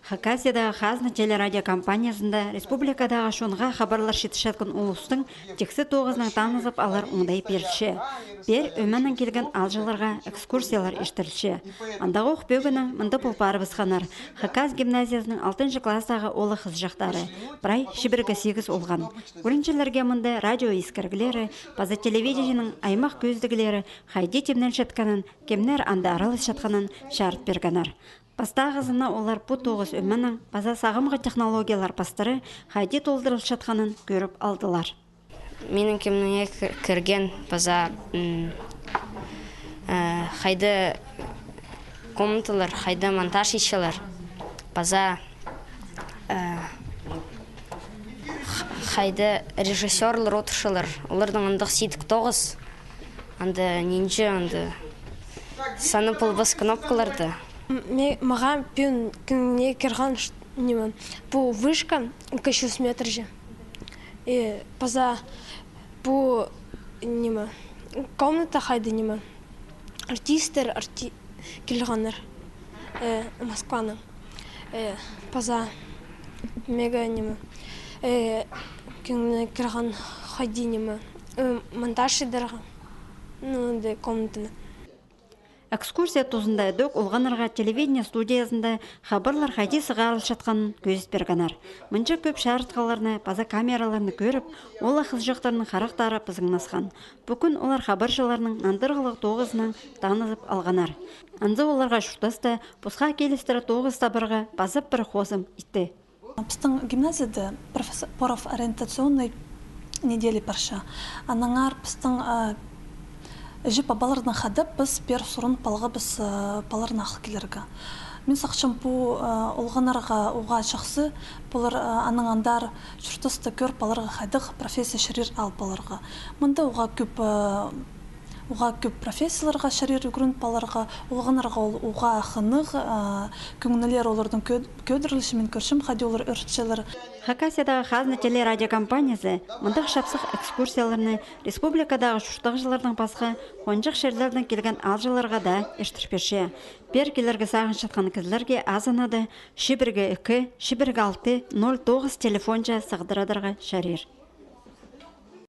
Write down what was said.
Хакасиядағы Хазна телерадио компаниясында республикадағы шонға хабарлар шетішеткен ұлыстың тексі тоғызның танызып алар оңдай перші. Бер өмәнен келген алжыларға экскурсиялар ештірші. Андағы оқпегінің мұнды пұлпарыбыз қанар. Хакас гимназиясының 6 кластағы олы қыз жақтары. Бірай шибіргі 8 олған. Көріншілерге мұнды радио ескіргілері, база телевидениенің аймақ көздігілері хайде темнен шетканын, кемнер анда арылыс шатқанын шарт бергенар. Пастағызына олар бұ тоғыз өмінің база сағымғы технологиялар пастыры хайде толдырылып жатқанын көріп алдылар. Менің кемніңе кірген база хайды комнаталар, хайды монтаж ешелер, база хайды режиссерлар отыршылар. Олардың ындық сейдік тоғыз, анды ненже, анды саны пылбыз кнопкаларды. Маған не кірған немен. Бұл вышка 200 метр же. База бұл немен. Комната хайды немен. Артистер келғаныр Москваның. База мега немен. Кірған хайды немен. Монтаж едірған. Комнатыны. Экскурсия тұзында дөк олғанырға телевидение студиясында хабарлар хайди сығарыл шатқанын көзіс бергенар. Мұнша көп шарытқаларны, база камераларны көріп, ол ақыз жоқтарының қарақтары пызыңнасқан. Бүкін олар хабаршыларының андырғылық тоғызынан танызып алғанар. Анзы оларға шұртасты, бұсқа келістірі тоғыз табырға базып бір қосым итті. Біздің гимназияда профориентационный недели парша. Анаңар біздің Жіп балардан қадып, біз бер сұрын палға біз баларын ақыл келерге. Мен сақшым бұл олғанарға оға шақсы, бұлар анаңандар жүртісті көр баларға қайдық профессия шарир ал баларға. Мұнда оға көп профессияларға шарир үгірін баларға, олғанарға оға ақынық, көңінілер олардың көдірілішімен көршім, қади олар өртшелер. Хакасиядағы Хазна телерадио компаниясы мұндақ шапсық экскурсияларны республикадағы шуштақ жылардың басқа қонжық шерлердің келген алжыларға да ештірпеше. Бер келерге сағын шатқан кізлерге азанады шибірге 2, шибірге 6, 09 телефонжа сағдырадырға шарир.